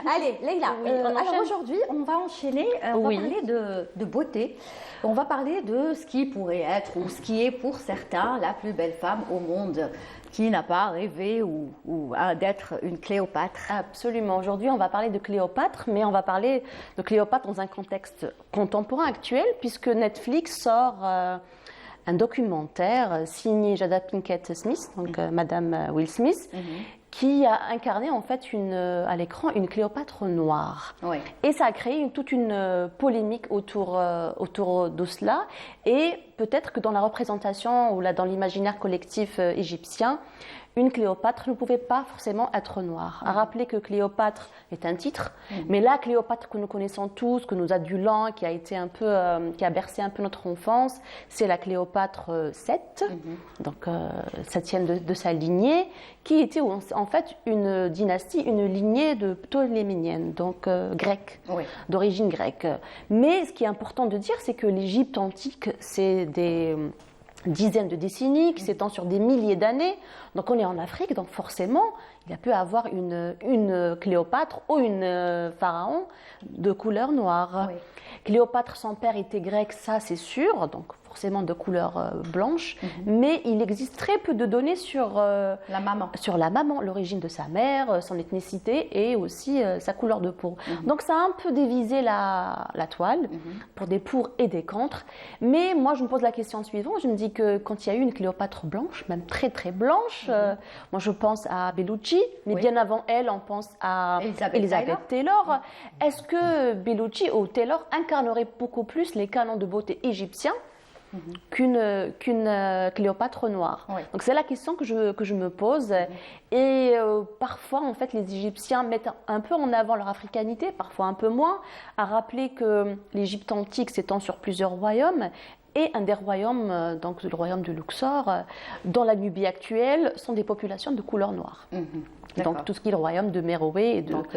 Allez, Leïla, Oui, alors aujourd'hui, on va enchaîner, on Oui. va parler de beauté. On va parler de ce qui pourrait être ou ce qui est pour certains la plus belle femme au monde. Qui n'a pas rêvé d'être une Cléopâtre? Absolument. Aujourd'hui, on va parler de Cléopâtre, mais on va parler de Cléopâtre dans un contexte contemporain actuel, puisque Netflix sort un documentaire signé Jada Pinkett Smith, donc Madame Will Smith, qui a incarné en fait à l'écran une Cléopâtre noire. Oui. Et ça a créé toute une polémique autour de cela. Et peut-être que dans la représentation ou dans l'imaginaire collectif égyptien, une Cléopâtre ne pouvait pas forcément être noire. À rappeler que Cléopâtre est un titre, mais la Cléopâtre que nous connaissons tous, que nous adulons, qui a bercé un peu notre enfance, c'est la Cléopâtre 7, donc septième de sa lignée, qui était en fait une dynastie, une lignée de ptoléménienne, donc grecque, d'origine grecque. Mais ce qui est important de dire, c'est que l'Égypte antique, c'est des dizaines de décennies, qui s'étend sur des milliers d'années. Donc on est en Afrique, donc forcément, il a pu avoir une Cléopâtre ou une pharaon de couleur noire. Oui. Cléopâtre, son père était grec, ça c'est sûr, donc forcément de couleur blanche, mais il existe très peu de données sur la maman, l'origine de sa mère, son ethnicité et aussi sa couleur de peau. Donc ça a un peu dévisé la toile pour des pour et des contre, mais moi je me pose la question suivante, je me dis que quand il y a eu une Cléopâtre blanche, même très très blanche, moi je pense à Bellucci, mais bien avant elle on pense à Elizabeth Taylor. Est-ce que Bellucci ou Taylor incarnerait beaucoup plus les canons de beauté égyptiens qu'une Cléopâtre noire? Donc c'est la question que je me pose. Et parfois, en fait, les Égyptiens mettent un peu en avant leur africanité, parfois un peu moins, à rappeler que l'Égypte antique s'étend sur plusieurs royaumes. Et un des royaumes, donc le royaume de Luxor, dans la Nubie actuelle, sont des populations de couleur noire. Donc tout ce qui est le royaume de Méroé. Donc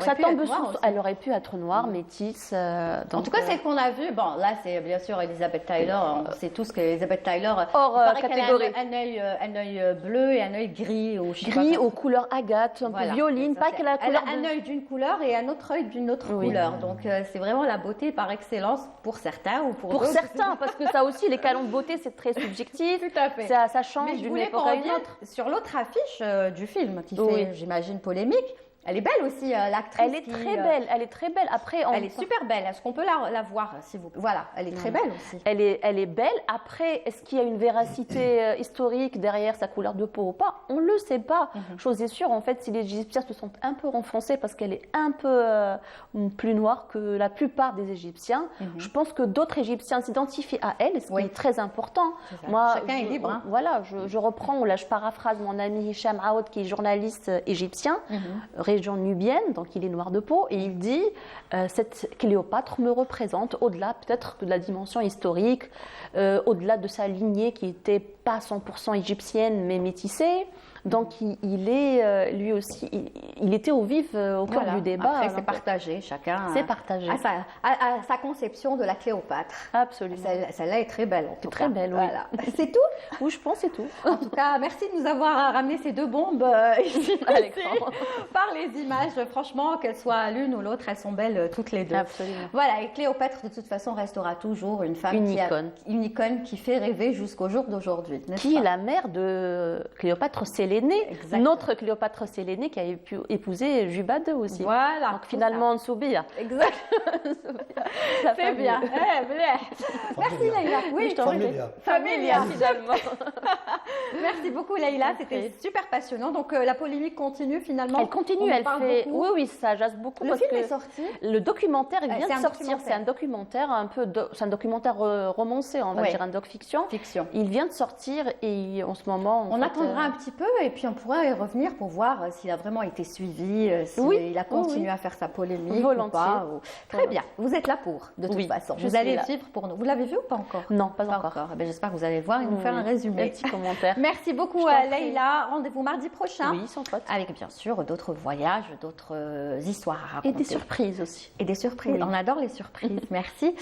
ça tombe sous. Elle aurait pu être noire, métisse. En tout cas, celle qu'on a vue, bon là c'est bien sûr Elizabeth Taylor. On sait tous qu'Elizabeth Taylor hors catégorie. Un œil bleu et un œil gris aux couleurs agate, un peu violine. Pas que la couleur. Elle a un œil d'une couleur et un autre œil d'une autre couleur. Donc c'est vraiment la beauté par excellence pour certains ou pour d'autres. Pour certains, parce que ça aussi, les canons de beauté, c'est très subjectif. Tout à fait. Ça change d'une époque à une autre. Sur l'autre affiche du film qui fait, j'imagine, polémique. Elle est belle aussi, l'actrice. Elle est très belle, elle est très belle. Après, elle est super belle. Est-ce qu'on peut la voir, s'il vous plaît? Voilà, elle est très belle aussi. Elle est belle. Après, est-ce qu'il y a une véracité historique derrière sa couleur de peau ou pas? On ne le sait pas. Chose est sûre, en fait, si les Égyptiens se sont un peu renfoncés parce qu'elle est un peu plus noire que la plupart des Égyptiens, je pense que d'autres Égyptiens s'identifient à elle, ce qui est très important. Moi, chacun est libre. Voilà, je reprends, ou là, je paraphrase mon ami Hicham Aoud, qui est journaliste égyptien, région nubienne, donc il est noir de peau, et il dit cette Cléopâtre me représente au-delà peut-être de la dimension historique, au-delà de sa lignée qui n'était pas 100% égyptienne mais métissée. Donc il est lui aussi, il était au vif au cœur du débat. Après c'est partagé, chacun. C'est partagé. À sa conception de la Cléopâtre. Absolument. Celle-là est très belle. Très belle, oui. Voilà. C'est tout? Oui, je pense c'est tout. En tout cas, merci de nous avoir ramené ces deux bombes ici à l'écran. Par les images. Franchement, qu'elles soient l'une ou l'autre, elles sont belles toutes les deux. Absolument. Voilà, et Cléopâtre de toute façon restera toujours une femme une icône qui fait rêver jusqu'au jour d'aujourd'hui. Qui est la mère de Cléopâtre Sélénée. Notre Cléopâtre Sélénée qui a pu épouser Juba II aussi. Voilà. Donc finalement, Nsoubiya. Exact. C'est bien. Merci Leïla. Oui, je t'en prie. Familia, finalement. Merci beaucoup Leïla, c'était super passionnant. Donc la polémique continue finalement. Elle continue, elle fait. Beaucoup. Oui, ça jase beaucoup. Le film est sorti. Le documentaire vient de sortir. C'est un documentaire c'est un documentaire romancé, on va dire un doc-fiction. Fiction. Il vient de sortir et en ce moment. On attendra un petit peu et puis on pourra y revenir pour voir s'il a vraiment été suivi, s'il a continué à faire sa polémique ou pas. Très bien. Vous êtes là pour, de toute façon. Vous allez le suivre pour nous. Vous l'avez vu ou pas encore? Non, pas encore. J'espère que vous allez le voir et nous faire un résumé. Un petit commentaire. Merci beaucoup Leïla. Rendez-vous mardi prochain. Oui, sans faute. Avec bien sûr d'autres voyages, d'autres histoires à raconter. Et des surprises aussi. Et des surprises. On adore les surprises. Merci.